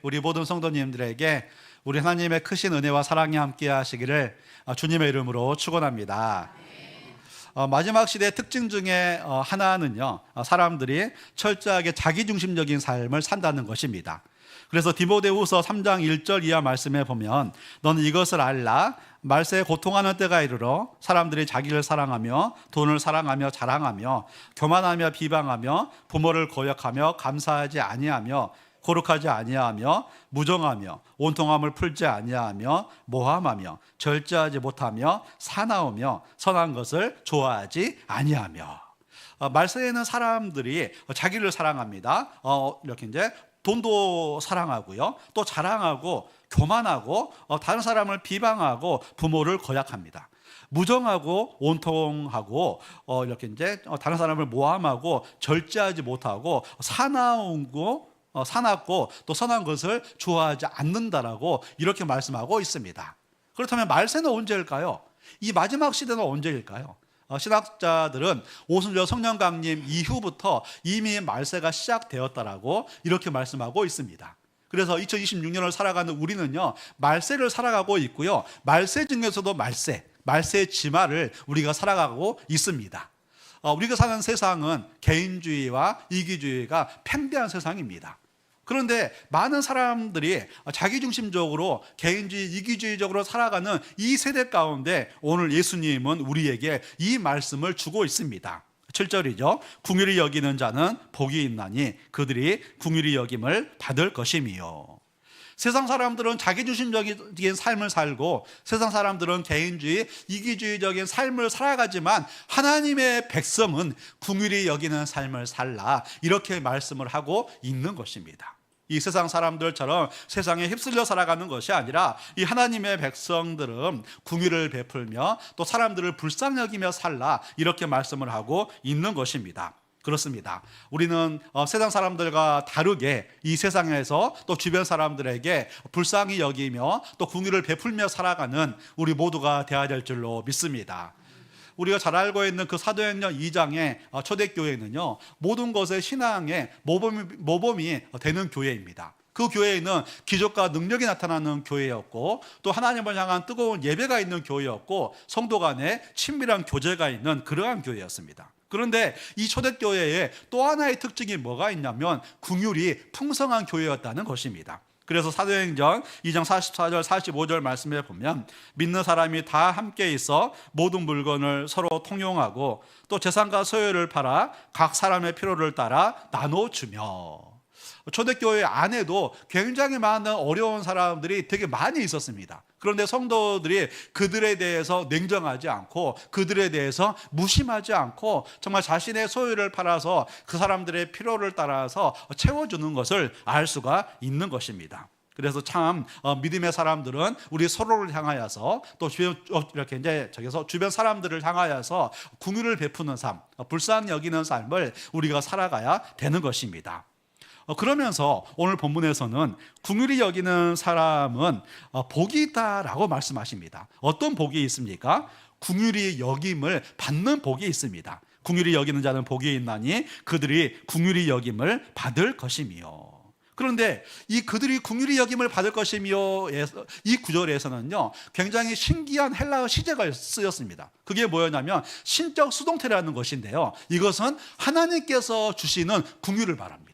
우리 모든 성도님들에게 우리 하나님의 크신 은혜와 사랑이 함께 하시기를 주님의 이름으로 축원합니다. 마지막 시대의 특징 중에 하나는요, 사람들이 철저하게 자기중심적인 삶을 산다는 것입니다. 그래서 디모데후서 3장 1절 이하 말씀에 보면 너는 이것을 알라. 말세에 고통하는 때가 이르러 사람들이 자기를 사랑하며 돈을 사랑하며 자랑하며 교만하며 비방하며 부모를 거역하며 감사하지 아니하며 거룩하지 아니하며 무정하며 온통함을 풀지 아니하며 모함하며 절제하지 못하며 사나우며 선한 것을 좋아하지 아니하며. 말세에는 사람들이 자기를 사랑합니다. 이렇게 이제 돈도 사랑하고요, 또 자랑하고 교만하고 다른 사람을 비방하고 부모를 거역합니다. 무정하고 온통하고 이렇게 이제 다른 사람을 모함하고 절제하지 못하고 사납고 또 선한 것을 좋아하지 않는다라고 이렇게 말씀하고 있습니다. 그렇다면 말세는 언제일까요? 이 마지막 시대는 언제일까요? 신학자들은 오순절 성령 강림 이후부터 이미 말세가 시작되었다라고 이렇게 말씀하고 있습니다. 그래서 2026년을 살아가는 우리는요, 말세를 살아가고 있고요, 말세 중에서도 말세의 지마를 우리가 살아가고 있습니다. 우리가 사는 세상은 개인주의와 이기주의가 팽배한 세상입니다. 그런데 많은 사람들이 자기중심적으로 개인주의, 이기주의적으로 살아가는 이 세대 가운데 오늘 예수님은 우리에게 이 말씀을 주고 있습니다. 7절이죠. 긍휼히 여기는 자는 복이 있나니 그들이 긍휼히 여김을 받을 것이미요. 세상 사람들은 자기중심적인 삶을 살고 세상 사람들은 개인주의, 이기주의적인 삶을 살아가지만 하나님의 백성은 긍휼히 여기는 삶을 살라, 이렇게 말씀을 하고 있는 것입니다. 이 세상 사람들처럼 세상에 휩쓸려 살아가는 것이 아니라 이 하나님의 백성들은 긍휼을 베풀며 또 사람들을 불쌍히 여기며 살라, 이렇게 말씀을 하고 있는 것입니다. 그렇습니다. 우리는 세상 사람들과 다르게 이 세상에서 또 주변 사람들에게 불쌍히 여기며 또 긍휼을 베풀며 살아가는 우리 모두가 되어야 될 줄로 믿습니다. 우리가 잘 알고 있는 그 사도행전 2장의 초대교회는요, 모든 것의 신앙의 모범이 되는 교회입니다. 그 교회는 기적과 능력이 나타나는 교회였고 또 하나님을 향한 뜨거운 예배가 있는 교회였고 성도 간의 친밀한 교제가 있는 그러한 교회였습니다. 그런데 이 초대교회에 또 하나의 특징이 뭐가 있냐면 긍휼이 풍성한 교회였다는 것입니다. 그래서 사도행전 2장 44절 45절 말씀에 보면 믿는 사람이 다 함께 있어 모든 물건을 서로 통용하고 또 재산과 소유를 팔아 각 사람의 필요를 따라 나눠주며. 초대교회 안에도 굉장히 많은 어려운 사람들이 되게 많이 있었습니다. 그런데 성도들이 그들에 대해서 냉정하지 않고 그들에 대해서 무심하지 않고 정말 자신의 소유를 팔아서 그 사람들의 필요를 따라서 채워주는 것을 알 수가 있는 것입니다. 그래서 참 믿음의 사람들은 우리 서로를 향하여서 또 이렇게 이제 저기서 주변 사람들을 향하여서 긍휼을 베푸는 삶, 불쌍히 여기는 삶을 우리가 살아가야 되는 것입니다. 그러면서 오늘 본문에서는 긍휼히 여기는 사람은 복이 있다라고 말씀하십니다. 어떤 복이 있습니까? 긍휼히 여김을 받는 복이 있습니다. 긍휼히 여기는 자는 복이 있나니 그들이 긍휼히 여김을 받을 것이며. 그런데 이 그들이 긍휼히 여김을 받을 것이며 이 구절에서는요, 굉장히 신기한 헬라어 시제가 쓰였습니다. 그게 뭐였냐면 신적 수동태라는 것인데요, 이것은 하나님께서 주시는 긍휼을 말합니다.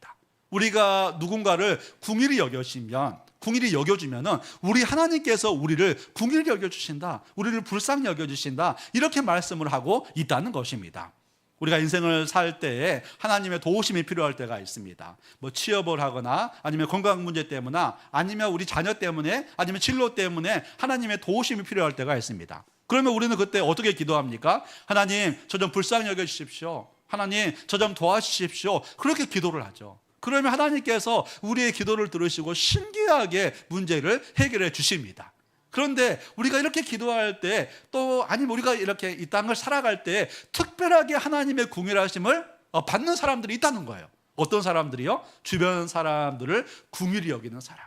우리가 누군가를 긍휼히 여겨주면은 우리 하나님께서 우리를 긍휼히 여겨주신다, 우리를 불쌍히 여겨주신다, 이렇게 말씀을 하고 있다는 것입니다. 우리가 인생을 살 때에 하나님의 도우심이 필요할 때가 있습니다. 취업을 하거나 아니면 건강 문제 때문에 아니면 우리 자녀 때문에 아니면 진로 때문에 하나님의 도우심이 필요할 때가 있습니다. 그러면 우리는 그때 어떻게 기도합니까? 하나님, 저 좀 불쌍히 여겨주십시오. 하나님, 저 좀 도와주십시오. 그렇게 기도를 하죠. 그러면 하나님께서 우리의 기도를 들으시고 신기하게 문제를 해결해 주십니다. 그런데 우리가 이렇게 기도할 때 또 아니면 우리가 이렇게 이 땅을 살아갈 때 특별하게 하나님의 긍휼하심을 받는 사람들이 있다는 거예요. 어떤 사람들이요? 주변 사람들을 긍휼히 여기는 사람.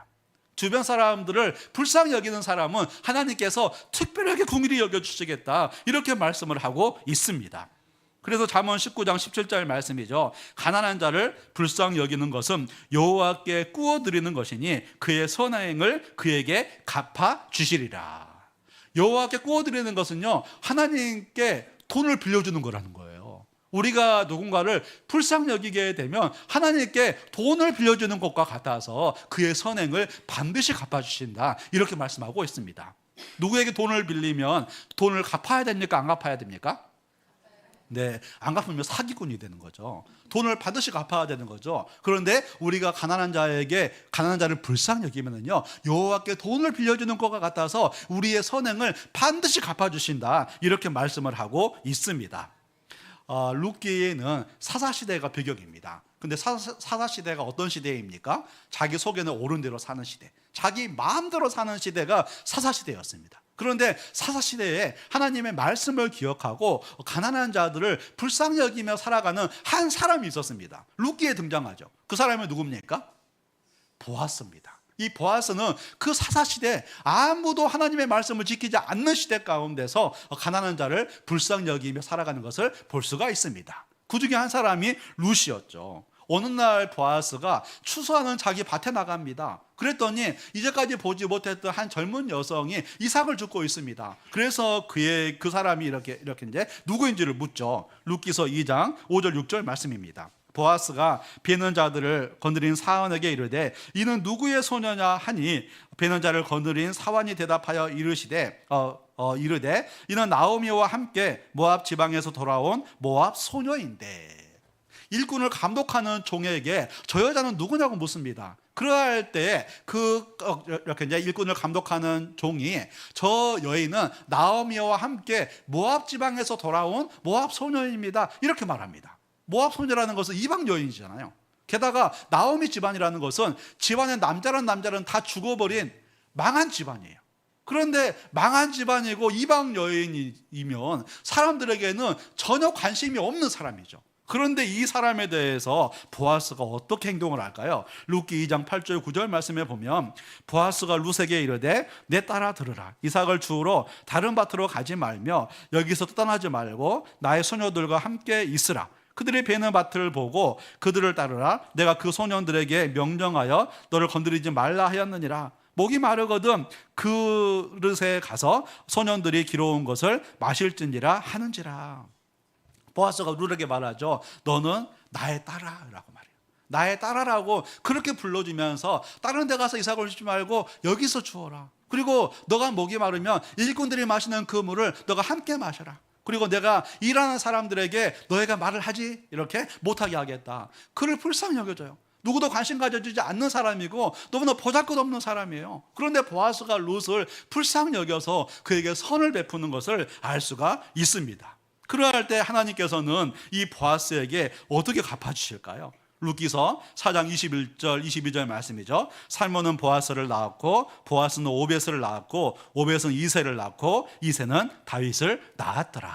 주변 사람들을 불쌍히 여기는 사람은 하나님께서 특별하게 긍휼히 여겨주시겠다, 이렇게 말씀을 하고 있습니다. 그래서 잠언 19장 17절 말씀이죠. 가난한 자를 불쌍히 여기는 것은 여호와께 꾸어드리는 것이니 그의 선행을 그에게 갚아 주시리라. 여호와께 꾸어드리는 것은요, 하나님께 돈을 빌려주는 거라는 거예요. 우리가 누군가를 불쌍히 여기게 되면 하나님께 돈을 빌려주는 것과 같아서 그의 선행을 반드시 갚아주신다, 이렇게 말씀하고 있습니다. 누구에게 돈을 빌리면 돈을 갚아야 됩니까? 안 갚아야 됩니까? 네, 안 갚으면 사기꾼이 되는 거죠. 돈을 반드시 갚아야 되는 거죠. 그런데 우리가 가난한 자를 불쌍히 여기면은요, 여호와께 돈을 빌려주는 것과 같아서 우리의 선행을 반드시 갚아주신다, 이렇게 말씀을 하고 있습니다. 룻기에는 사사시대가 배경입니다. 근데 사사시대가 어떤 시대입니까? 자기 속에는 옳은 대로 사는 시대, 자기 마음대로 사는 시대가 사사시대였습니다. 그런데 사사시대에 하나님의 말씀을 기억하고 가난한 자들을 불쌍히 여기며 살아가는 한 사람이 있었습니다. 룻기에 등장하죠. 그 사람이 누굽니까? 보아스입니다. 이 보아스는 그 사사시대 아무도 하나님의 말씀을 지키지 않는 시대 가운데서 가난한 자를 불쌍히 여기며 살아가는 것을 볼 수가 있습니다. 그 중에 한 사람이 룻이었죠. 어느 날 보아스가 추수하는 자기 밭에 나갑니다. 그랬더니 이제까지 보지 못했던 한 젊은 여성이 이삭을 줍고 있습니다. 그래서 그 사람이 이렇게 이제 누구인지를 묻죠. 룻기서 2장 5절 6절 말씀입니다. 보아스가 베는 자들을 거느린 사환에게 이르되 이는 누구의 소녀냐 하니 베는 자를 거느린 사환이 대답하여 이르시되 이르되 이는 나오미와 함께 모압 지방에서 돌아온 모압 소녀인데. 일꾼을 감독하는 종에게 저 여자는 누구냐고 묻습니다. 그럴 때 이렇게 이제 일꾼을 감독하는 종이 저 여인은 나오미와 함께 모압 지방에서 돌아온 모압 소녀입니다, 이렇게 말합니다. 모압 소녀라는 것은 이방 여인이잖아요. 게다가 나오미 집안이라는 것은 집안의 남자는 다 죽어버린 망한 집안이에요. 그런데 망한 집안이고 이방 여인이면 사람들에게는 전혀 관심이 없는 사람이죠. 그런데 이 사람에 대해서 보아스가 어떻게 행동을 할까요? 룻기 2장 8절 9절 말씀에 보면 보아스가 룻에게 이르되 내 딸아 들으라. 이삭을 주우러 다른 밭으로 가지 말며 여기서 떠나지 말고 나의 소녀들과 함께 있으라. 그들이 베는 밭을 보고 그들을 따르라. 내가 그 소년들에게 명령하여 너를 건드리지 말라 하였느니라. 목이 마르거든 그릇에 가서 소년들이 기러온 것을 마실지니라 하는지라. 보아스가 룻에게 말하죠. 너는 나의 딸아라고 말해요. 나의 딸아라고 그렇게 불러주면서 다른 데 가서 이삭을 주지 말고 여기서 주어라. 그리고 너가 목이 마르면 일꾼들이 마시는 그 물을 너가 함께 마셔라. 그리고 내가 일하는 사람들에게 너희가 말을 하지 이렇게 못하게 하겠다. 그를 불쌍히 여겨줘요. 누구도 관심 가져주지 않는 사람이고 너무나 보잘것없는 사람이에요. 그런데 보아스가 룻을 불쌍히 여겨서 그에게 선을 베푸는 것을 알 수가 있습니다. 그러할 때 하나님께서는 이 보아스에게 어떻게 갚아주실까요? 룻기서 4장 21절 22절 말씀이죠. 살몬은 보아스를 낳았고 보아스는 오벳을 낳았고 오벳은 이새를 낳고 이새는 다윗을 낳았더라.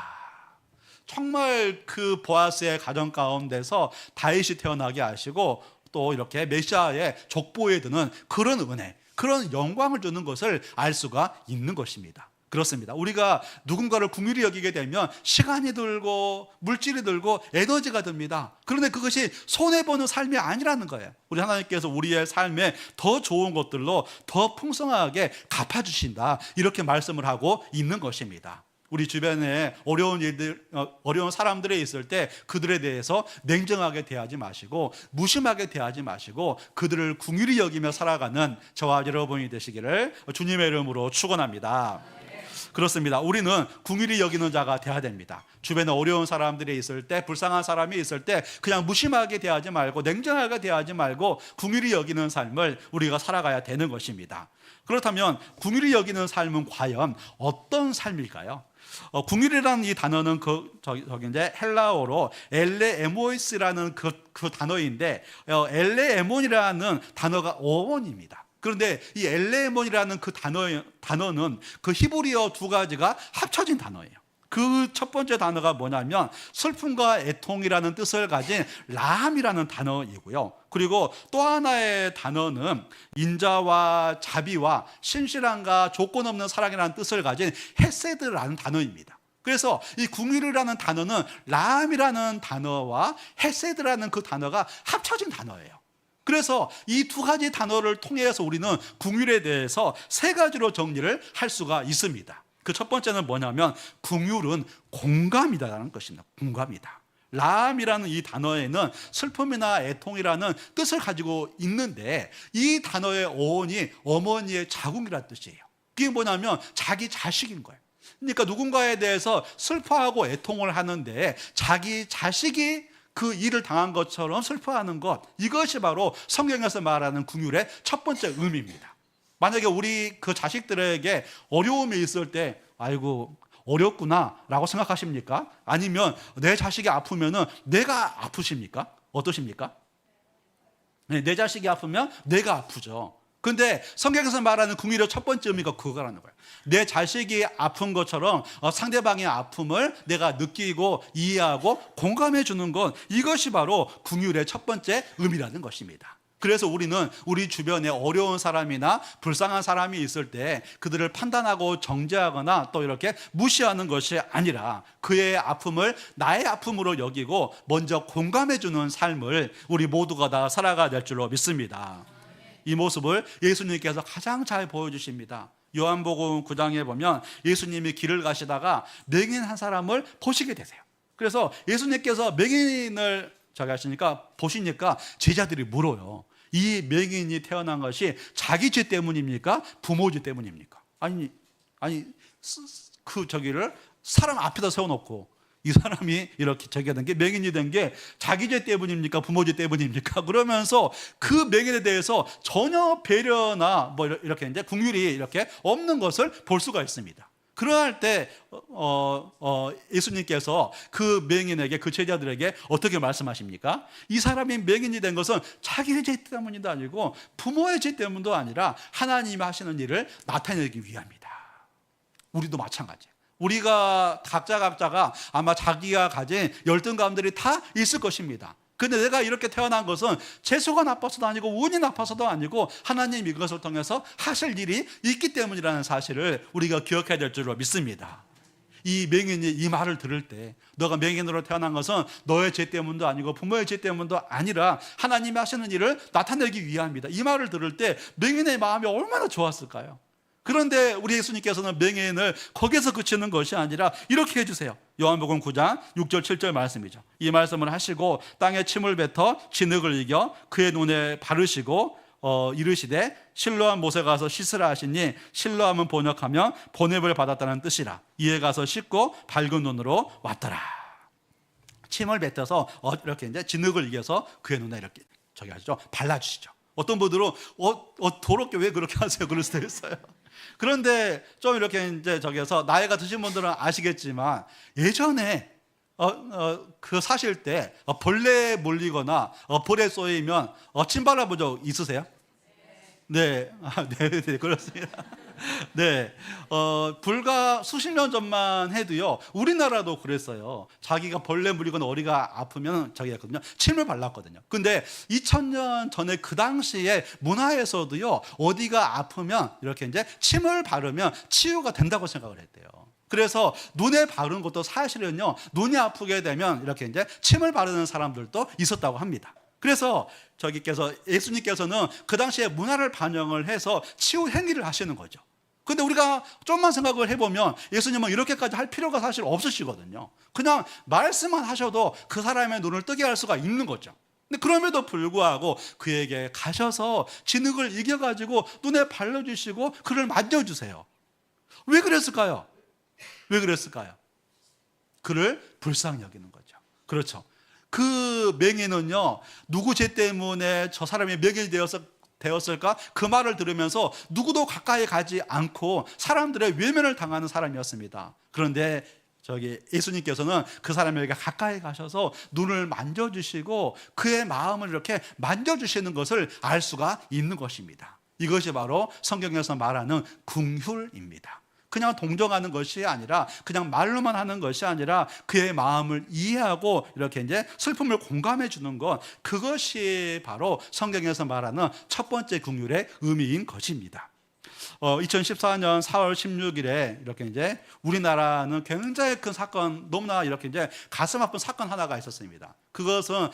정말 그 보아스의 가정 가운데서 다윗이 태어나게 하시고 또 이렇게 메시아의 족보에 드는 그런 은혜, 그런 영광을 주는 것을 알 수가 있는 것입니다. 그렇습니다. 우리가 누군가를 긍휼히 여기게 되면 시간이 들고 물질이 들고 에너지가 듭니다. 그런데 그것이 손해보는 삶이 아니라는 거예요. 우리 하나님께서 우리의 삶에 더 좋은 것들로 더 풍성하게 갚아주신다, 이렇게 말씀을 하고 있는 것입니다. 우리 주변에 어려운 사람들이 있을 때 그들에 대해서 냉정하게 대하지 마시고 무심하게 대하지 마시고 그들을 긍휼히 여기며 살아가는 저와 여러분이 되시기를 주님의 이름으로 축원합니다. 그렇습니다. 우리는 긍휼히 여기는 자가 되어야 됩니다. 주변에 어려운 사람들이 있을 때, 불쌍한 사람이 있을 때 그냥 무심하게 대하지 말고 냉정하게 대하지 말고 긍휼히 여기는 삶을 우리가 살아가야 되는 것입니다. 그렇다면 긍휼히 여기는 삶은 과연 어떤 삶일까요? 긍휼이라는 이 단어는 이제 헬라어로 엘레에모이스라는 그 단어인데 엘레에몬이라는 단어가 어원입니다. 그런데 이 엘레몬이라는 그 단어는 그 히브리어 두 가지가 합쳐진 단어예요. 그 첫 번째 단어가 뭐냐면 슬픔과 애통이라는 뜻을 가진 라함이라는 단어이고요. 그리고 또 하나의 단어는 인자와 자비와 신실함과 조건 없는 사랑이라는 뜻을 가진 헤세드라는 단어입니다. 그래서 이 궁휼이라는 단어는 라함이라는 단어와 헤세드라는 그 단어가 합쳐진 단어예요. 그래서 이 두 가지 단어를 통해서 우리는 궁휼에 대해서 세 가지로 정리를 할 수가 있습니다. 그 첫 번째는 뭐냐면 궁휼은 공감이다라는 것입니다. 공감이다. 라함이라는 이 단어에는 슬픔이나 애통이라는 뜻을 가지고 있는데 이 단어의 어원이 어머니의 자궁이라는 뜻이에요. 그게 뭐냐면 자기 자식인 거예요. 그러니까 누군가에 대해서 슬퍼하고 애통을 하는데 자기 자식이 그 일을 당한 것처럼 슬퍼하는 것, 이것이 바로 성경에서 말하는 궁휼의 첫 번째 의미입니다. 만약에 우리 그 자식들에게 어려움이 있을 때 아이고 어렵구나 라고 생각하십니까? 아니면 내 자식이 아프면 내가 아프십니까? 어떠십니까? 네, 내 자식이 아프면 내가 아프죠. 근데 성경에서 말하는 궁휼의 첫 번째 의미가 그거라는 거예요. 내 자식이 아픈 것처럼 상대방의 아픔을 내가 느끼고 이해하고 공감해 주는 것, 이것이 바로 궁휼의 첫 번째 의미라는 것입니다. 그래서 우리는 우리 주변에 어려운 사람이나 불쌍한 사람이 있을 때 그들을 판단하고 정죄하거나 또 이렇게 무시하는 것이 아니라 그의 아픔을 나의 아픔으로 여기고 먼저 공감해 주는 삶을 우리 모두가 다 살아가야 될 줄로 믿습니다. 이 모습을 예수님께서 가장 잘 보여주십니다. 요한복음 9장에 보면 예수님이 길을 가시다가 맹인 한 사람을 보시게 되세요. 그래서 예수님께서 맹인을 하시니까 보시니까 제자들이 물어요. 이 맹인이 태어난 것이 자기 죄 때문입니까? 부모 죄 때문입니까? 아니 저기를 사람 앞에다 세워놓고 이 사람이 이렇게 저기가 된 게, 맹인이 된 게 자기 죄 때문입니까? 부모 죄 때문입니까? 그러면서 그 맹인에 대해서 전혀 배려나 뭐 이렇게 이제 궁휼이 이렇게 없는 것을 볼 수가 있습니다. 그러할 때 예수님께서 그 맹인에게, 그 제자들에게 어떻게 말씀하십니까? 이 사람이 맹인이 된 것은 자기의 죄 때문도 아니고 부모의 죄 때문도 아니라 하나님이 하시는 일을 나타내기 위함이다. 우리도 마찬가지예요. 우리가 각자가 아마 자기가 가진 열등감들이 다 있을 것입니다. 근데 내가 이렇게 태어난 것은 재수가 나빠서도 아니고 운이 나빠서도 아니고 하나님 이것을 통해서 하실 일이 있기 때문이라는 사실을 우리가 기억해야 될 줄로 믿습니다. 이 맹인이 이 말을 들을 때 너가 맹인으로 태어난 것은 너의 죄 때문도 아니고 부모의 죄 때문도 아니라 하나님이 하시는 일을 나타내기 위함이다. 이 말을 들을 때 맹인의 마음이 얼마나 좋았을까요? 그런데 우리 예수님께서는 맹인을 거기서 그치는 것이 아니라 이렇게 해주세요. 요한복음 9장 6절 7절 말씀이죠. 이 말씀을 하시고 땅에 침을 뱉어 진흙을 이겨 그의 눈에 바르시고 이르시되 실로암 못에 가서 씻으라 하시니 실로암은 번역하면 보냄을 받았다는 뜻이라. 이에 가서 씻고 밝은 눈으로 왔더라. 침을 뱉어서 이렇게 이제 진흙을 이겨서 그의 눈에 이렇게 저기 하시죠, 발라주시죠. 어떤 분들은 더럽게 왜 그렇게 하세요? 그럴 수도 있어요. 그런데 좀 이렇게 이제 저기서 나이가 드신 분들은 아시겠지만 예전에 그 사실 때 벌레 물리거나 벌에 쏘이면 침 발라본 적 있으세요? 네, 네, 그렇습니다. 네, 불과 수십 년 전만 해도요, 우리나라도 그랬어요. 자기가 벌레 물리거나 어디가 아프면 자기가 침을 발랐거든요. 근데 2000년 전에 그 당시에 문화에서도요, 어디가 아프면 이렇게 이제 침을 바르면 치유가 된다고 생각을 했대요. 그래서 눈에 바르는 것도 사실은요, 눈이 아프게 되면 이렇게 이제 침을 바르는 사람들도 있었다고 합니다. 그래서 예수님께서는 그 당시에 문화를 반영을 해서 치유 행위를 하시는 거죠. 근데 우리가 좀만 생각을 해보면 예수님은 이렇게까지 할 필요가 사실 없으시거든요. 그냥 말씀만 하셔도 그 사람의 눈을 뜨게 할 수가 있는 거죠. 근데 그럼에도 불구하고 그에게 가셔서 진흙을 이겨가지고 눈에 발라주시고 그를 만져주세요. 왜 그랬을까요? 왜 그랬을까요? 그를 불쌍히 여기는 거죠. 그렇죠. 그 맹인은요, 누구 죄 때문에 저 사람이 맹인이 되었을까? 그 말을 들으면서 누구도 가까이 가지 않고 사람들의 외면을 당하는 사람이었습니다. 그런데 예수님께서는 그 사람에게 가까이 가셔서 눈을 만져주시고 그의 마음을 이렇게 만져주시는 것을 알 수가 있는 것입니다. 이것이 바로 성경에서 말하는 궁휼입니다. 그냥 동정하는 것이 아니라, 그냥 말로만 하는 것이 아니라 그의 마음을 이해하고 이렇게 이제 슬픔을 공감해 주는 것, 그것이 바로 성경에서 말하는 첫 번째 긍휼의 의미인 것입니다. 2014년 4월 16일에 이렇게 이제 우리나라는 굉장히 큰 사건, 너무나 이렇게 이제 가슴 아픈 사건 하나가 있었습니다. 그것은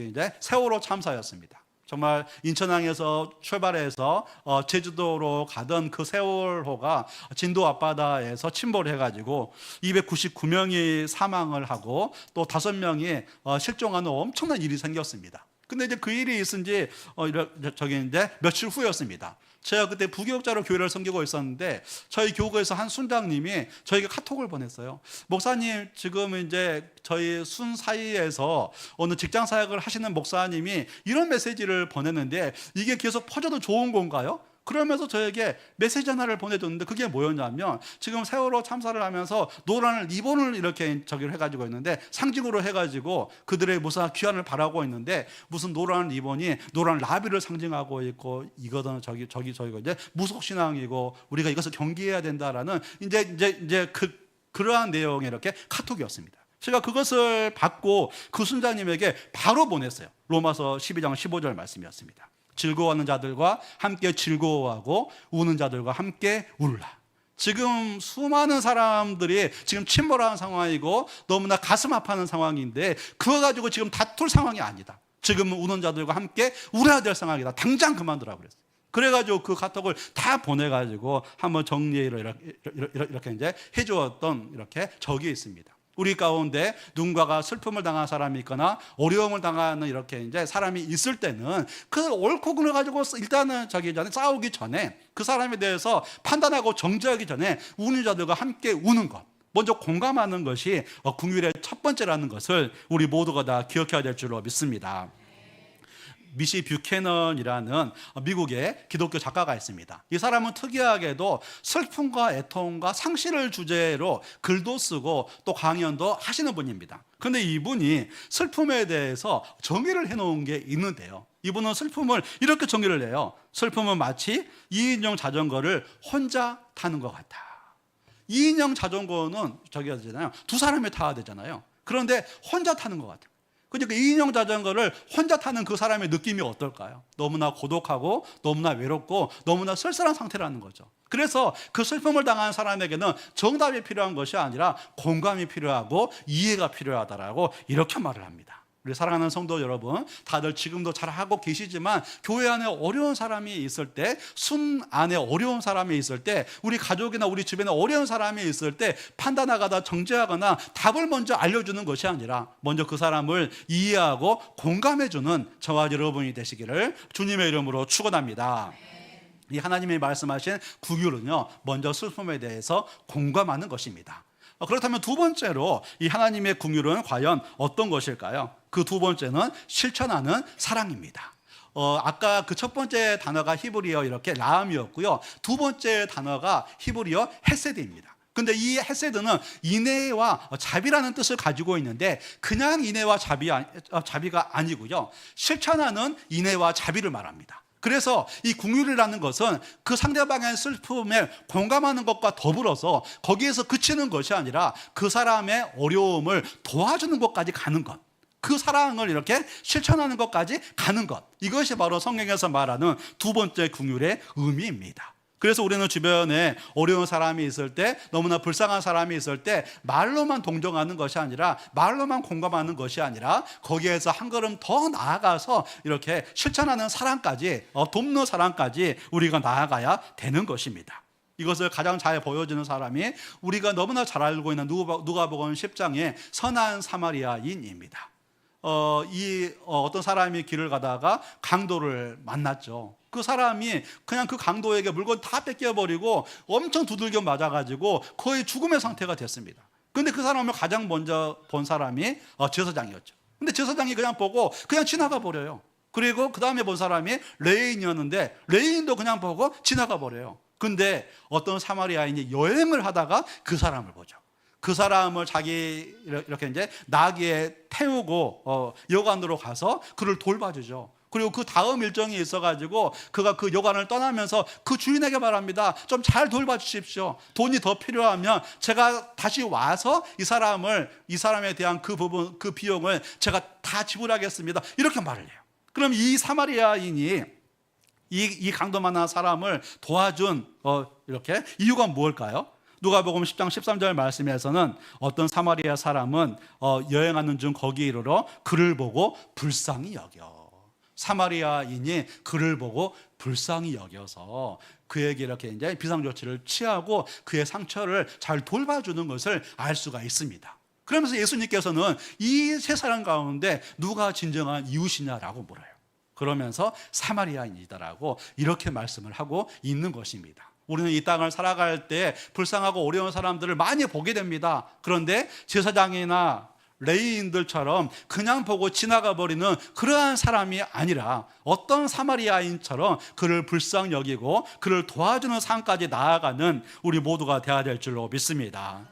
이제 세월호 참사였습니다. 정말 인천항에서 출발해서 제주도로 가던 그 세월호가 진도 앞바다에서 침몰해가지고 299명이 사망을 하고 또 5명이 실종하는 엄청난 일이 생겼습니다. 근데 이제 그 일이 있은 지 이제 며칠 후였습니다. 제가 그때 부교육자로 교회를 섬기고 있었는데 저희 교구에서 한 순장님이 저에게 카톡을 보냈어요. 목사님, 지금 이제 저희 순 사이에서 어느 직장 사역을 하시는 목사님이 이런 메시지를 보냈는데 이게 계속 퍼져도 좋은 건가요? 그러면서 저에게 메시지 하나를 보내줬는데 그게 뭐였냐면 지금 세월호 참사를 하면서 노란 리본을 이렇게 저기를 해가지고 있는데 상징으로 해가지고 그들의 무슨 귀환을 바라고 있는데 무슨 노란 리본이 노란 라비를 상징하고 있고 이거는 저기가 이제 무속신앙이고 우리가 이것을 경계해야 된다라는 이제 그러한 내용의 이렇게 카톡이었습니다. 제가 그것을 받고 그 순장님에게 바로 보냈어요. 로마서 12장 15절 말씀이었습니다. 즐거워하는 자들과 함께 즐거워하고 우는 자들과 함께 울라. 지금 수많은 사람들이 지금 침몰하는 상황이고 너무나 가슴 아파하는 상황인데 그거 가지고 지금 다툴 상황이 아니다. 지금은 우는 자들과 함께 울어야 될 상황이다. 당장 그만두라 그랬어요. 그래가지고 그 카톡을 다 보내가지고 한번 정리를 이렇게 이제 해주었던 이렇게 적이 있습니다. 우리 가운데 누군가가 슬픔을 당한 사람이 있거나 어려움을 당하는 이렇게 이제 사람이 있을 때는 그 옳고 그를 가지고 일단은 싸우기 전에 그 사람에 대해서 판단하고 정죄하기 전에 우는 자들과 함께 우는 것, 먼저 공감하는 것이 긍휼의 첫 번째라는 것을 우리 모두가 다 기억해야 될 줄로 믿습니다. 미시 뷰캐넌이라는 미국의 기독교 작가가 있습니다. 이 사람은 특이하게도 슬픔과 애통과 상실을 주제로 글도 쓰고 또 강연도 하시는 분입니다. 그런데 이분이 슬픔에 대해서 정의를 해놓은 게 있는데요. 이분은 슬픔을 이렇게 정의를 해요. 슬픔은 마치 2인용 자전거를 혼자 타는 것 같아. 2인용 자전거는 두 사람이 타야 되잖아요. 그런데 혼자 타는 것 같아요. 그러니까 2인용 자전거를 혼자 타는 그 사람의 느낌이 어떨까요? 너무나 고독하고 너무나 외롭고 너무나 쓸쓸한 상태라는 거죠. 그래서 그 슬픔을 당한 사람에게는 정답이 필요한 것이 아니라 공감이 필요하고 이해가 필요하다라고 이렇게 말을 합니다. 우리 사랑하는 성도 여러분, 다들 지금도 잘 하고 계시지만 교회 안에 어려운 사람이 있을 때, 순 안에 어려운 사람이 있을 때, 우리 가족이나 우리 주변에 어려운 사람이 있을 때 판단하거나 정죄하거나 답을 먼저 알려주는 것이 아니라 먼저 그 사람을 이해하고 공감해주는 저와 여러분이 되시기를 주님의 이름으로 축원합니다. 이 하나님이 말씀하신 긍휼은요, 먼저 슬픔에 대해서 공감하는 것입니다. 그렇다면 두 번째로 이 하나님의 긍휼은 과연 어떤 것일까요? 그 두 번째는 실천하는 사랑입니다. 아까 그 첫 번째 단어가 히브리어 이렇게 라함이었고요. 두 번째 단어가 히브리어 헤세드입니다. 근데 이 헤세드는 인애와 자비라는 뜻을 가지고 있는데 그냥 인애와 자비가 아니고요. 실천하는 인애와 자비를 말합니다. 그래서 이 긍휼이라는 것은 그 상대방의 슬픔에 공감하는 것과 더불어서 거기에서 그치는 것이 아니라 그 사람의 어려움을 도와주는 것까지 가는 것, 그 사랑을 이렇게 실천하는 것까지 가는 것, 이것이 바로 성경에서 말하는 두 번째 긍휼의 의미입니다. 그래서 우리는 주변에 어려운 사람이 있을 때, 너무나 불쌍한 사람이 있을 때 말로만 동정하는 것이 아니라, 말로만 공감하는 것이 아니라 거기에서 한 걸음 더 나아가서 이렇게 실천하는 사랑까지, 돕는 사랑까지 우리가 나아가야 되는 것입니다. 이것을 가장 잘 보여주는 사람이 우리가 너무나 잘 알고 있는 누가복음 10장의 선한 사마리아인입니다. 어떤 사람이 길을 가다가 강도를 만났죠. 그 사람이 그냥 그 강도에게 물건 다 뺏겨버리고 엄청 두들겨 맞아가지고 거의 죽음의 상태가 됐습니다. 근데 그 사람을 가장 먼저 본 사람이 제사장이었죠. 근데 제사장이 그냥 보고 그냥 지나가 버려요. 그리고 그 다음에 본 사람이 레인이었는데 레인도 그냥 보고 지나가 버려요. 근데 어떤 사마리아인이 여행을 하다가 그 사람을 보죠. 그 사람을 자기 이렇게 이제 나귀에 태우고 여관으로 가서 그를 돌봐주죠. 그리고 그 다음 일정이 있어가지고 그가 그 여관을 떠나면서 그 주인에게 말합니다. 좀 잘 돌봐주십시오. 돈이 더 필요하면 제가 다시 와서 이 사람에 대한 그 부분, 그 비용을 제가 다 지불하겠습니다. 이렇게 말을 해요. 그럼 이 사마리아인이 이 강도 만난 사람을 도와준 이렇게 이유가 무엇일까요? 누가복음 10장 13절 말씀에서는 어떤 사마리아 사람은 여행하는 중 거기에 이르러 그를 보고 불쌍히 여겨. 사마리아인이 그를 보고 불쌍히 여겨서 그에게 이렇게 이제 비상조치를 취하고 그의 상처를 잘 돌봐주는 것을 알 수가 있습니다. 그러면서 예수님께서는 이 세 사람 가운데 누가 진정한 이웃이냐라고 물어요. 그러면서 사마리아인이다라고 이렇게 말씀을 하고 있는 것입니다. 우리는 이 땅을 살아갈 때 불쌍하고 어려운 사람들을 많이 보게 됩니다. 그런데 제사장이나 레위인들처럼 그냥 보고 지나가 버리는 그러한 사람이 아니라 어떤 사마리아인처럼 그를 불쌍히 여기고 그를 도와주는 삶까지 나아가는 우리 모두가 되어야 될 줄로 믿습니다.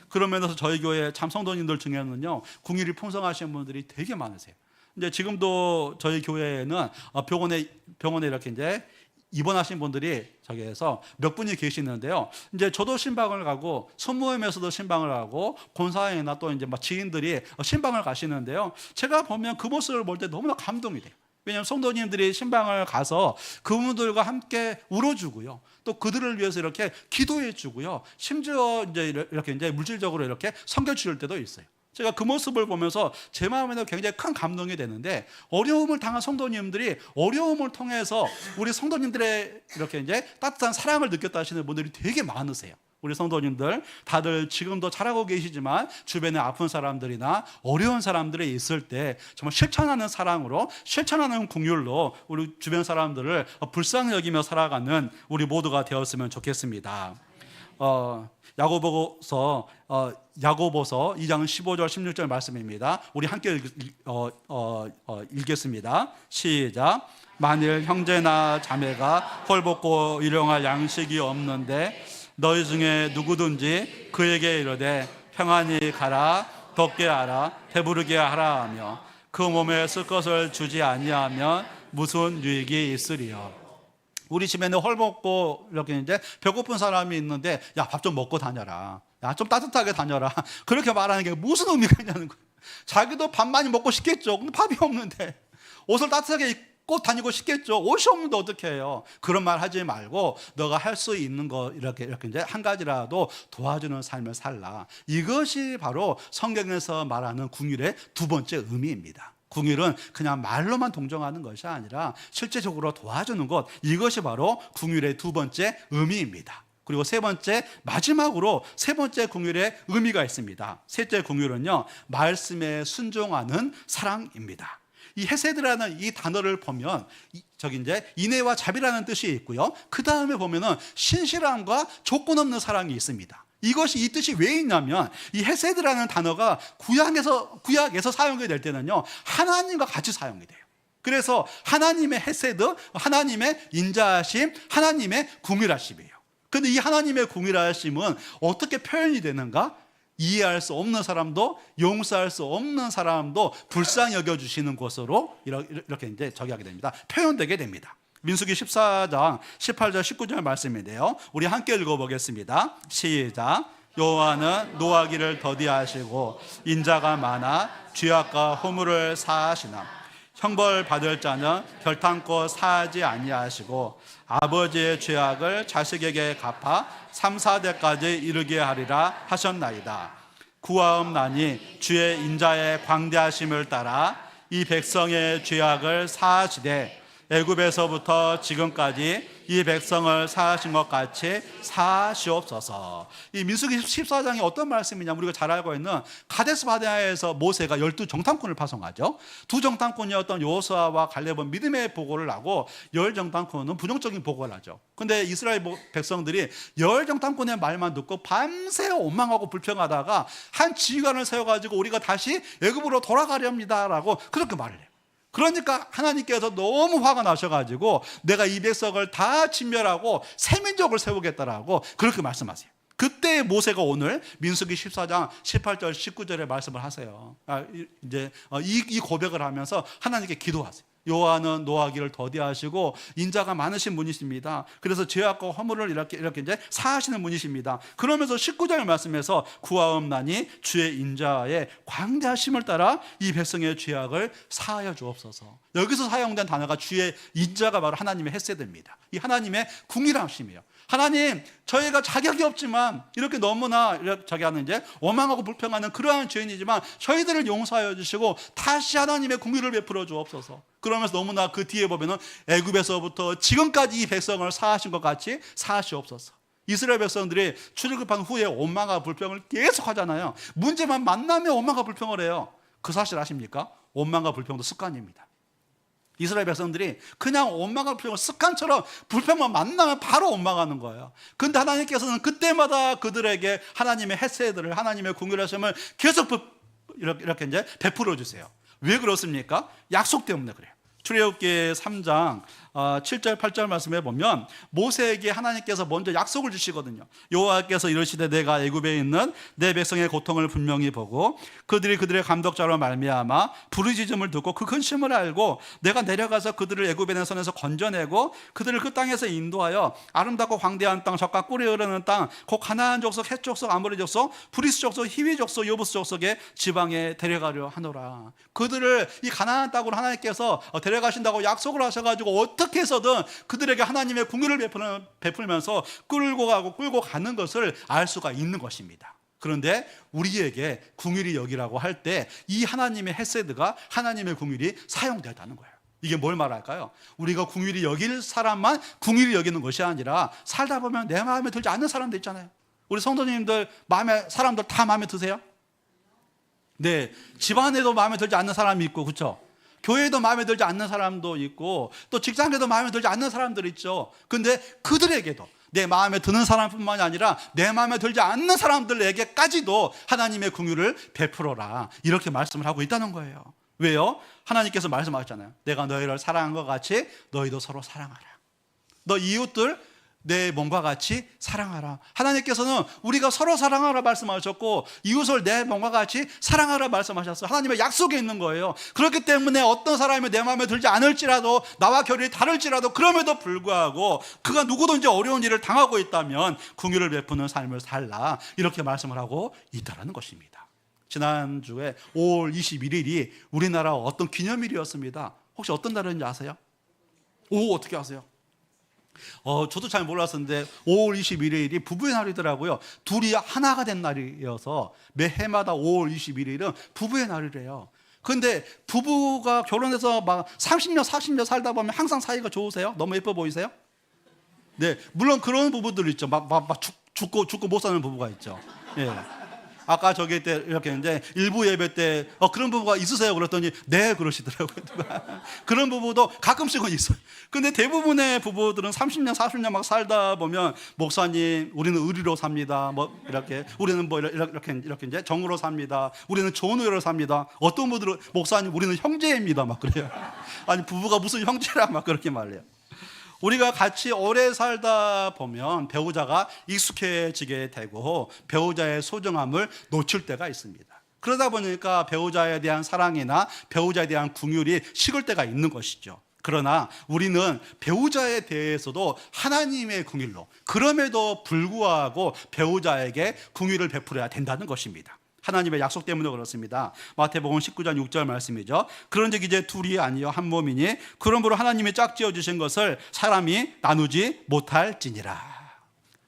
그런 면에서 저희 교회 참 성도님들 중에는요, 궁일이 풍성하신 분들이 되게 많으세요. 이제 지금도 저희 교회에는 병원에 이렇게 이제 입원하신 분들이 저기에서 몇 분이 계시는데요. 이제 저도 신방을 가고 손모임에서도 신방을 가고 본사회나 또 이제 지인들이 신방을 가시는데요. 제가 보면 그 모습을 볼 때 너무나 감동이 돼요. 왜냐하면 성도님들이 신방을 가서 그분들과 함께 울어주고요. 또 그들을 위해서 이렇게 기도해 주고요. 심지어 이렇게 이제 물질적으로 이렇게 섬겨 주실 때도 있어요. 제가 그 모습을 보면서 제 마음에도 굉장히 큰 감동이 되는데, 어려움을 당한 성도님들이 어려움을 통해서 우리 성도님들의 이렇게 이제 따뜻한 사랑을 느꼈다 하시는 분들이 되게 많으세요. 우리 성도님들 다들 지금도 잘하고 계시지만 주변에 아픈 사람들이나 어려운 사람들이 있을 때 정말 실천하는 사랑으로, 실천하는 국률로 우리 주변 사람들을 불쌍히 여기며 살아가는 우리 모두가 되었으면 좋겠습니다. 야고보서 2장 15절 16절 말씀입니다. 우리 함께 읽겠습니다. 시작. 만일 형제나 자매가 헐벗고 일용할 양식이 없는데 너희 중에 누구든지 그에게 이르되 평안히 가라, 덥게 하라, 배부르게 하라 하며 그 몸에 쓸 것을 주지 아니하면 무슨 유익이 있으리요. 우리 집에는 헐벗고 이렇게 이제 배고픈 사람이 있는데, 야, 밥 좀 먹고 다녀라, 야, 좀 따뜻하게 다녀라, 그렇게 말하는 게 무슨 의미가 있냐는 거예요. 자기도 밥 많이 먹고 싶겠죠. 근데 밥이 없는데 옷을 따뜻하게 입고 다니고 싶겠죠. 옷이 없는데 어떻게 해요? 그런 말 하지 말고 너가 할 수 있는 거 이렇게 이제 한 가지라도 도와주는 삶을 살라. 이것이 바로 성경에서 말하는 궁율의 두 번째 의미입니다. 궁율은 그냥 말로만 동정하는 것이 아니라 실제적으로 도와주는 것, 이것이 바로 궁율의 두 번째 의미입니다. 그리고 세 번째, 마지막으로 세 번째 궁율의 의미가 있습니다. 셋째 궁율은요, 말씀에 순종하는 사랑입니다. 이 헤세드라는 이 단어를 보면 이제 인애와 자비라는 뜻이 있고요. 그 다음에 보면은 신실함과 조건 없는 사랑이 있습니다. 이것이 이 뜻이 왜 있냐면, 이 헤세드라는 단어가 구약에서 사용이 될 때는요, 하나님과 같이 사용이 돼요. 그래서 하나님의 헤세드, 하나님의 인자하심, 하나님의 궁휼하심이에요. 그런데 이 하나님의 궁휼하심은 어떻게 표현이 되는가? 이해할 수 없는 사람도, 용서할 수 없는 사람도 불쌍히 여겨주시는 것으로 이렇게 이제 하게 됩니다. 표현되게 됩니다. 민수기 14장 18절 19절 말씀인데요, 우리 함께 읽어보겠습니다. 시작. 여호와는 노하기를 더디하시고 인자가 많아 죄악과 허물을 사하시나 형벌 받을 자는 결탄코 사하지 아니하시고 아버지의 죄악을 자식에게 갚아 3, 4대까지 이르게 하리라 하셨나이다. 구하옵나니 주의 인자의 광대하심을 따라 이 백성의 죄악을 사하시되 애굽에서부터 지금까지 이 백성을 사하신 것 같이 사하시옵소서. 이 민수기 14장이 어떤 말씀이냐면, 우리가 잘 알고 있는 가데스 바네아에서 모세가 12정탐꾼을 파송하죠. 두 정탐꾼이었던 여호수아와 갈렙은 믿음의 보고를 하고 열 정탐꾼은 부정적인 보고를 하죠. 그런데 이스라엘 백성들이 열 정탐꾼의 말만 듣고 밤새 원망하고 불평하다가 한 지휘관을 세워가지고 우리가 다시 애굽으로 돌아가렵니다라고 그렇게 말을 해요. 그러니까 하나님께서 너무 화가 나셔가지고 내가 이 백성을 다 진멸하고 새 민족을 세우겠다라고 그렇게 말씀하세요. 그때 모세가 오늘 민수기 14장 18절 19절에 말씀을 하세요. 이제 이 고백을 하면서 하나님께 기도하세요. 여호와는 노하기를 더디하시고 인자가 많으신 분이십니다. 그래서 죄악과 허물을 이렇게 이제 사하시는 분이십니다. 그러면서 19절 말씀에서 구하옵나니 주의 인자의 광대하심을 따라 이 백성의 죄악을 사하여 주옵소서. 여기서 사용된 단어가 주의 인자가 바로 하나님의 헤세드입니다. 이 하나님의 궁일하심이에요. 하나님, 저희가 자격이 없지만 이렇게 너무나 저기 하는 이제 원망하고 불평하는 그러한 죄인이지만 저희들을 용서하여 주시고 다시 하나님의 궁유를 베풀어 주옵소서. 그러면서 너무나 그 뒤에 보면은 애굽에서부터 지금까지 이 백성을 사하신 것 같이 사하시옵소서. 이스라엘 백성들이 출애굽한 후에 원망과 불평을 계속 하잖아요. 문제만 만나면 원망과 불평을 해요. 그 사실 아십니까? 원망과 불평도 습관입니다. 이스라엘 백성들이 그냥 원망과 불평을 습관처럼 불평만 만나면 바로 원망하는 거예요. 그런데 하나님께서는 그때마다 그들에게 하나님의 헤세드를, 하나님의 궁휼하심을 계속 이렇게 이제 베풀어 주세요. 왜 그렇습니까? 약속 때문에 그래요. 출애굽기 3장 7절 8절 말씀에 보면 모세에게 하나님께서 먼저 약속을 주시거든요. 여호와께서 이르시되 내가 애굽에 있는 내 백성의 고통을 분명히 보고 그들이 그들의 감독자로 말미암아 부르짖음을 듣고 그 근심을 알고 내가 내려가서 그들을 애굽의 손에서 건져내고 그들을 그 땅에서 인도하여 아름답고 광대한 땅, 젖과 꿀이 흐르는 땅, 곧 가나안 족속, 헷 족속, 아모리 족속, 브리스 족속, 히위 족속, 여부스 족속의 지방에 데려가려 하노라. 그들을 이 가나안 땅으로 하나님께서 데려가신다고 약속을 하셔가지고 어떻게 해서든 그들에게 하나님의 궁유를 베풀면서 끌고 가는 것을 알 수가 있는 것입니다. 그런데 우리에게 궁유리 여기라고 할 때 이 하나님의 헤세드가 하나님의 궁유리 사용되었다는 거예요. 이게 뭘 말할까요? 우리가 궁유리 여길 사람만 궁유리 여기는 것이 아니라 살다 보면 내 마음에 들지 않는 사람도 있잖아요. 우리 성도님들 사람들 다 마음에 드세요? 네, 집안에도 마음에 들지 않는 사람이 있고, 그렇죠? 교회에도 마음에 들지 않는 사람도 있고 또 직장에도 마음에 들지 않는 사람들 있죠. 근데 그들에게도 내 마음에 드는 사람뿐만이 아니라 내 마음에 들지 않는 사람들에게까지도 하나님의 궁유를 베풀어라, 이렇게 말씀을 하고 있다는 거예요. 왜요? 하나님께서 말씀하셨잖아요. 내가 너희를 사랑한 것 같이 너희도 서로 사랑하라. 너 이웃들 내 몸과 같이 사랑하라. 하나님께서는 우리가 서로 사랑하라 말씀하셨고 이웃을 내 몸과 같이 사랑하라 말씀하셨어요. 하나님의 약속이 있는 거예요. 그렇기 때문에 어떤 사람이 내 마음에 들지 않을지라도, 나와 결이 다를지라도, 그럼에도 불구하고 그가 누구든지 어려운 일을 당하고 있다면 궁유를 베푸는 삶을 살라, 이렇게 말씀을 하고 있다는 것입니다. 지난주에 5월 21일이 우리나라 어떤 기념일이었습니다. 혹시 어떤 날인지 아세요? 어떻게 아세요? 저도 잘 몰랐었는데 5월 21일이 부부의 날이더라고요. 둘이 하나가 된 날이어서 매해마다 5월 21일은 부부의 날이래요. 근데 부부가 결혼해서 막 30년 40년 살다 보면 항상 사이가 좋으세요? 너무 예뻐 보이세요? 네, 물론 그런 부부들 있죠. 막 죽고 못 사는 부부가 있죠. 예. 아까 저기 때 이렇게 이제 일부 예배 때 그런 부부가 있으세요? 그랬더니 네, 그러시더라고요. 그런 부부도 가끔씩은 있어요. 근데 대부분의 부부들은 30년 40년 막 살다 보면 목사님 우리는 의리로 삽니다. 뭐 이렇게 우리는 뭐 이렇게 이제 정으로 삽니다. 우리는 좋은 의로 삽니다. 어떤 분들은 목사님 우리는 형제입니다. 막 그래요. 아니 부부가 무슨 형제라 막 그렇게 말해요. 우리가 같이 오래 살다 보면 배우자가 익숙해지게 되고 배우자의 소중함을 놓칠 때가 있습니다. 그러다 보니까 배우자에 대한 사랑이나 배우자에 대한 궁율이 식을 때가 있는 것이죠. 그러나 우리는 배우자에 대해서도 하나님의 궁율로, 그럼에도 불구하고 배우자에게 궁율을 베풀어야 된다는 것입니다. 하나님의 약속 때문에 그렇습니다. 마태복음 19장 6절 말씀이죠. 그런즉 이제 둘이 아니요 한 몸이니 그러므로 하나님이 짝지어 주신 것을 사람이 나누지 못할지니라.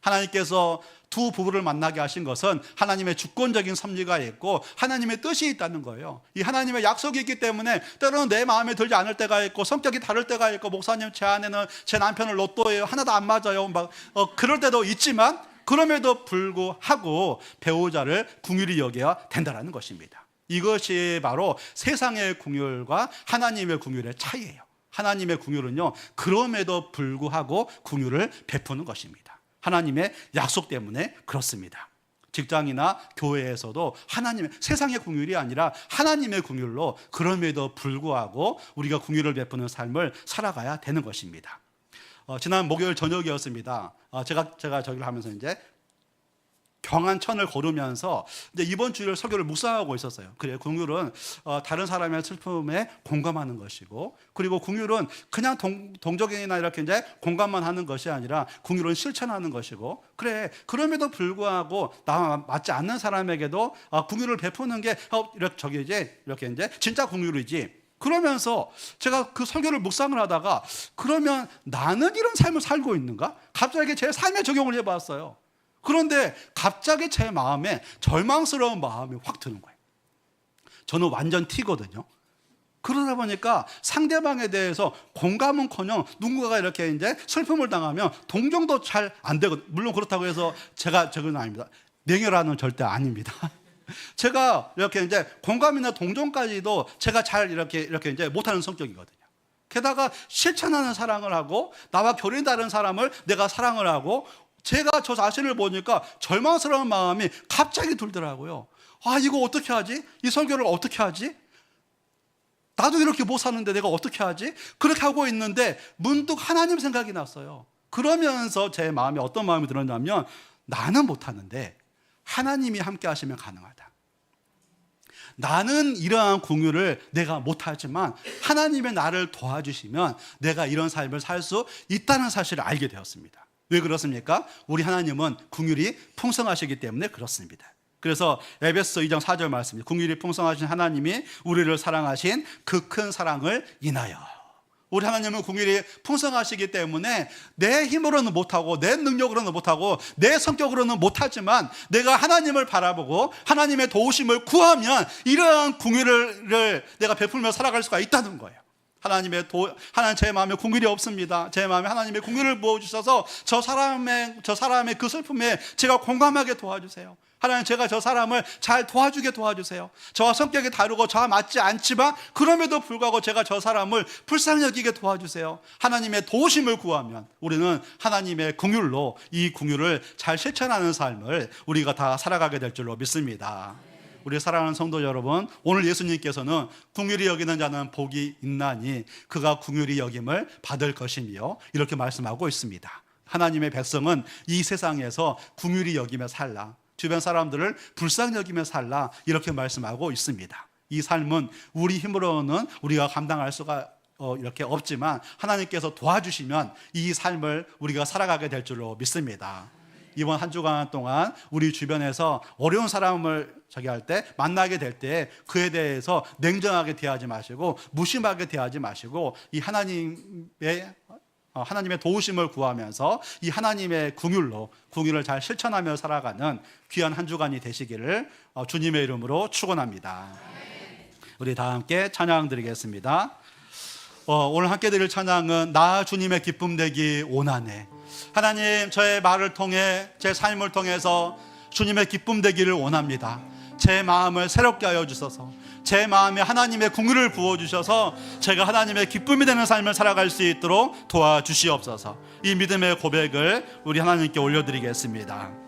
하나님께서 두 부부를 만나게 하신 것은 하나님의 주권적인 섭리가 있고 하나님의 뜻이 있다는 거예요. 이 하나님의 약속이 있기 때문에 때로는 내 마음에 들지 않을 때가 있고 성격이 다를 때가 있고, 목사님 제 아내는 제 남편을 로또예요, 하나도 안 맞아요, 막 그럴 때도 있지만 그럼에도 불구하고 배우자를 궁휼히 여겨야 된다는 것입니다. 이것이 바로 세상의 궁휼과 하나님의 궁휼의 차이예요. 하나님의 궁휼은요, 그럼에도 불구하고 궁휼을 베푸는 것입니다. 하나님의 약속 때문에 그렇습니다. 직장이나 교회에서도 세상의 궁휼이 아니라 하나님의 궁휼로 그럼에도 불구하고 우리가 궁휼을 베푸는 삶을 살아가야 되는 것입니다. 지난 목요일 저녁이었습니다. 제가 저기를 하면서 이제 경한 천을 걸으면서 이제 이번 주일 설교를 묵상하고 있었어요. 그래, 긍휼은 다른 사람의 슬픔에 공감하는 것이고, 그리고 긍휼은 그냥 동족이나 이렇게 이제 공감만 하는 것이 아니라 긍휼은 실천하는 것이고, 그래, 그럼에도 불구하고 나와 맞지 않는 사람에게도 긍휼을 베푸는 게 이렇게 이제 진짜 긍휼이지. 그러면서 제가 그 설교를 묵상을 하다가, 그러면 나는 이런 삶을 살고 있는가? 갑자기 제 삶에 적용을 해봤어요. 그런데 갑자기 제 마음에 절망스러운 마음이 확 드는 거예요. 저는 완전 T거든요. 그러다 보니까 상대방에 대해서 공감은커녕 누군가가 이렇게 이제 슬픔을 당하면 동정도 잘 안 되거든요. 물론 그렇다고 해서 저건 아닙니다. 냉혈한은 절대 아닙니다. 제가 이렇게 이제 공감이나 동정까지도 제가 잘 이렇게 이제 못하는 성격이거든요. 게다가 실천하는 사랑을 하고, 나와 결이 다른 사람을 내가 사랑을 하고, 제가 저 자신을 보니까 절망스러운 마음이 갑자기 들더라고요. 이거 어떻게 하지? 이 설교를 어떻게 하지? 나도 이렇게 못 사는데 내가 어떻게 하지? 그렇게 하고 있는데 문득 하나님 생각이 났어요. 그러면서 제 마음에 어떤 마음이 들었냐면, 나는 못하는데 하나님이 함께 하시면 가능하다. 나는 이러한 긍휼을 내가 못하지만 하나님의 나를 도와주시면 내가 이런 삶을 살 수 있다는 사실을 알게 되었습니다. 왜 그렇습니까? 우리 하나님은 긍휼이 풍성하시기 때문에 그렇습니다. 그래서 에베소 2장 4절 말씀입니다. 긍휼이 풍성하신 하나님이 우리를 사랑하신 그 큰 사랑을 인하여. 우리 하나님은 긍휼이 풍성하시기 때문에 내 힘으로는 못하고, 내 능력으로는 못하고, 내 성격으로는 못하지만 내가 하나님을 바라보고 하나님의 도우심을 구하면 이러한 긍휼을 내가 베풀며 살아갈 수가 있다는 거예요. 하나님 제 마음에 긍휼이 없습니다. 제 마음에 하나님의 긍휼을 부어주셔서 저 사람의 그 슬픔에 제가 공감하게 도와주세요. 하나님, 제가 저 사람을 잘 도와주게 도와주세요. 저와 성격이 다르고 저와 맞지 않지만 그럼에도 불구하고 제가 저 사람을 불쌍히 여기게 도와주세요. 하나님의 도우심을 구하면 우리는 하나님의 긍휼로 이 긍휼을 잘 실천하는 삶을 우리가 다 살아가게 될 줄로 믿습니다. 우리 사랑하는 성도 여러분, 오늘 예수님께서는 긍휼히 여기는 자는 복이 있나니 그가 긍휼히 여김을 받을 것이며 이렇게 말씀하고 있습니다. 하나님의 백성은 이 세상에서 긍휼히 여기며 살라, 주변 사람들을 불쌍히 여기며 살라, 이렇게 말씀하고 있습니다. 이 삶은 우리 힘으로는 우리가 감당할 수가 이렇게 없지만 하나님께서 도와주시면 이 삶을 우리가 살아가게 될 줄로 믿습니다. 이번 한 주간 동안 우리 주변에서 어려운 사람을 할 때, 만나게 될 때 그에 대해서 냉정하게 대하지 마시고 무심하게 대하지 마시고 이 하나님의 도우심을 구하면서 이 하나님의 긍휼을 잘 실천하며 살아가는 귀한 한 주간이 되시기를 주님의 이름으로 축원합니다. 우리 다 함께 찬양 드리겠습니다. 오늘 함께 드릴 찬양은 나 주님의 기쁨 되기 원하네. 하나님, 저의 말을 통해, 제 삶을 통해서 주님의 기쁨 되기를 원합니다. 제 마음을 새롭게 하여 주셔서, 제 마음에 하나님의 긍휼을 부어주셔서 제가 하나님의 기쁨이 되는 삶을 살아갈 수 있도록 도와주시옵소서. 이 믿음의 고백을 우리 하나님께 올려드리겠습니다.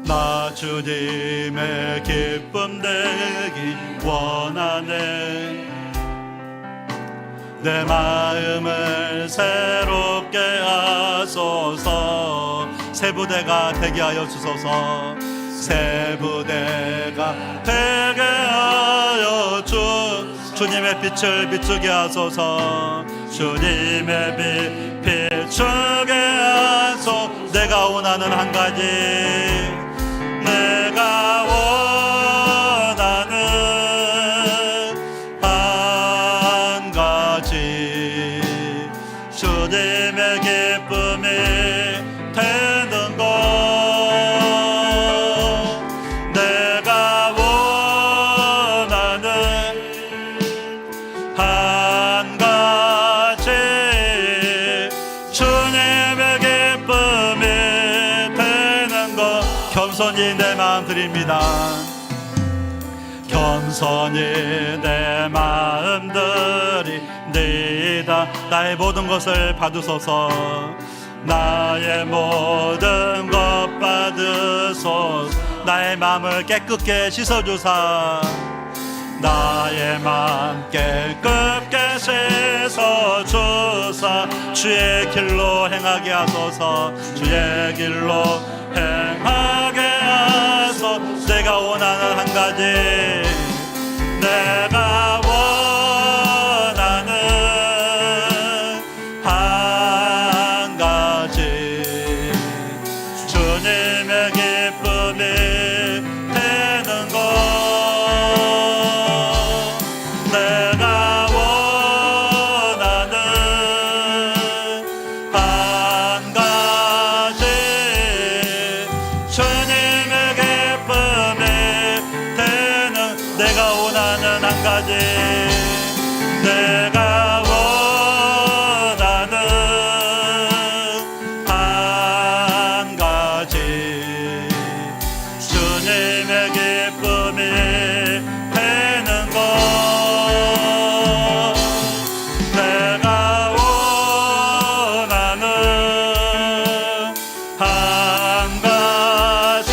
나 주님의 기쁨 되기 원하네. 내 마음을 새롭게 하소서. 새 부대가 되게 하여 주소서. 새 부대가 되게 하여 주님의 빛을 비추게 하소서. 주님의 빛 비추게 하소서. 내가 원하는 한 가지, 내가 원하는 한 가지, 주님의 기쁨이 되는 것. 내가 원하는 한 가지, 주님의 기쁨이 되는 것. 겸손히 내 마음 드립니다. 겸손히 내 마음 드립니다. 나의 모든 것을 받으소서. 나의 모든 것 받으소서. 나의 마음을 깨끗게 씻어주사 나의 맘 깨끗게 씻어 주사 주의 길로 행하게 하소서. 주의 길로 행하게 하소서. 내가 원하는 한 가지, 내가 원하는 한 가지, 주님의 기쁨이 되는 것. 내가 원하는 한 가지, 주님의 기쁨이 되는, 내가 원하는 한 가지, 내가 원하는 한 가지, 주님의 기쁨이 되는 것. 내가 원하는 한 가지,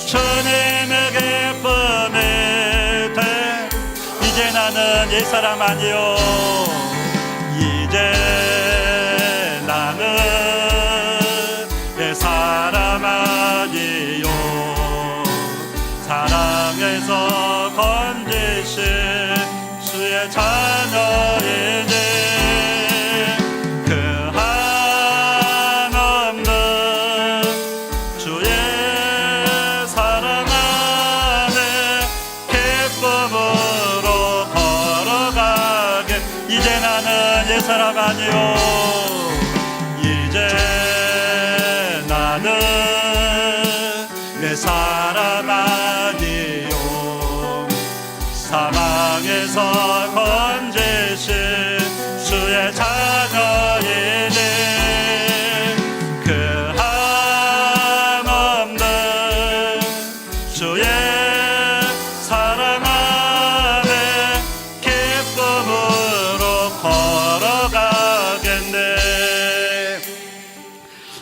주님의 기쁨이 돼. 이제 나는 옛사람 아니요, 이제 나는 옛사람 아니요, 사랑에서 건지신 주의 자녀이니 그 한없는 주의 사랑 안에 기쁨으로 걸어가게. 이제 나는 옛사람 아니요, 이제 나는 옛사람 아니요, 사망에서 건지신 주의 자녀이니 그 한없는 주의 사랑 안에 기쁨으로 걸어가겠네.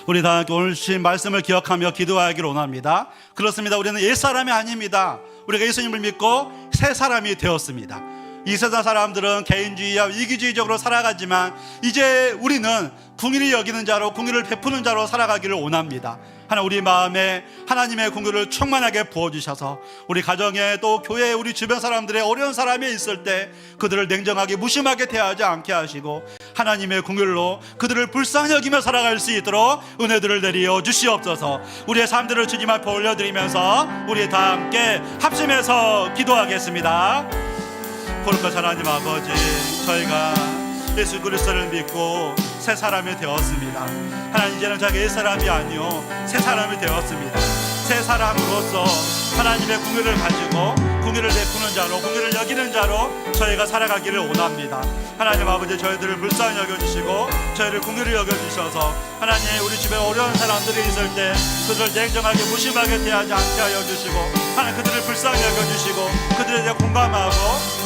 우리 다 함께 오늘 주신 말씀을 기억하며 기도하기를 원합니다. 그렇습니다. 우리는 옛사람이 아닙니다. 우리가 예수님을 믿고 새 사람이 되었습니다. 이 세상 사람들은 개인주의와 이기주의적으로 살아가지만 이제 우리는 긍휼히 여기는 자로, 긍휼을 베푸는 자로 살아가기를 원합니다. 하나님, 우리 마음에 하나님의 긍휼을 충만하게 부어주셔서 우리 가정에, 또 교회에, 우리 주변 사람들의 어려운 사람이 있을 때 그들을 냉정하게 무심하게 대하지 않게 하시고 하나님의 긍휼로 그들을 불쌍히 여기며 살아갈 수 있도록 은혜들을 내리어 주시옵소서. 우리의 삶들을 주님 앞에 올려드리면서 우리 다 함께 합심해서 기도하겠습니다. 거룩하신 하나님 아버지, 저희가 예수 그리스도를 믿고 새 사람이 되었습니다. 하나님, 이제는 저희가 옛사람이 아니요 새 사람이 되었습니다. 새 사람으로서 하나님의 긍휼을 가지고 긍휼을 베푸는 자로, 긍휼을 여기는 자로 저희가 살아가기를 원합니다. 하나님 아버지, 저희들을 불쌍히 여겨주시고 저희를 긍휼히 여겨주셔서 하나님, 우리 집에 어려운 사람들이 있을 때 그들을 냉정하게 무심하게 대하지 않게 하여 주시고 하나님, 그들을 불쌍히 여겨주시고 그들에 대해 공감하고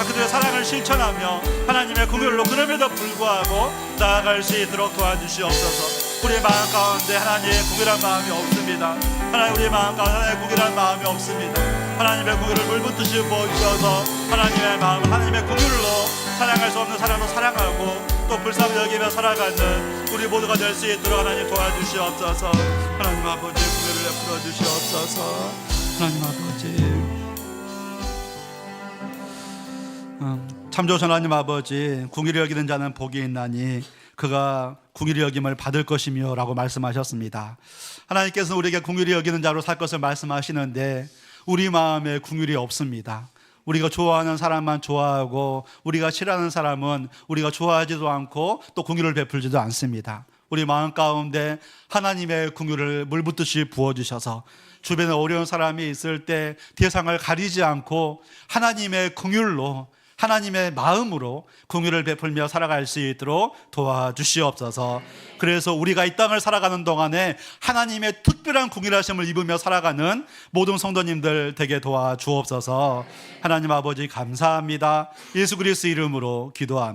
그들의 사랑을 실천하며 하나님의 긍휼로 그럼에도 불구하고 나아갈 수 있도록 도와주시옵소서. 우리의 마음 가운데 하나님의 긍휼한 마음이 없습니다. 하나님, 우리의 마음 가운데 하나님의 긍휼한 마음이 없습니다. 하나님의 긍휼을 물붓듯이 부어주셔서 하나님의 마음을 하나님의 긍휼로 사랑할 수 없는 사람도 사랑하고 또 불쌍히 여기며 살아가는 우리 모두가 될 수 있도록 하나님 도와주시옵소서. 하나님 아버지, 긍휼을 베풀어 주시옵소서. 하나님 아버지, 참 좋으신 하나님 아버지, 긍휼히 여기는 자는 복이 있나니 그가 긍휼히 여김을 받을 것이며 라고 말씀하셨습니다. 하나님께서는 우리에게 긍휼히 여기는 자로 살 것을 말씀하시는데 우리 마음에 긍휼이 없습니다. 우리가 좋아하는 사람만 좋아하고 우리가 싫어하는 사람은 우리가 좋아하지도 않고 또 긍휼을 베풀지도 않습니다. 우리 마음 가운데 하나님의 긍휼을 물붓듯이 부어주셔서 주변에 어려운 사람이 있을 때 대상을 가리지 않고 하나님의 긍휼로, 하나님의 마음으로 긍휼을 베풀며 살아갈 수 있도록 도와주시옵소서. 그래서 우리가 이 땅을 살아가는 동안에 하나님의 특별한 긍휼하심을 입으며 살아가는 모든 성도님들 되게 도와주옵소서. 하나님 아버지, 감사합니다. 예수 그리스도 이름으로 기도합니다.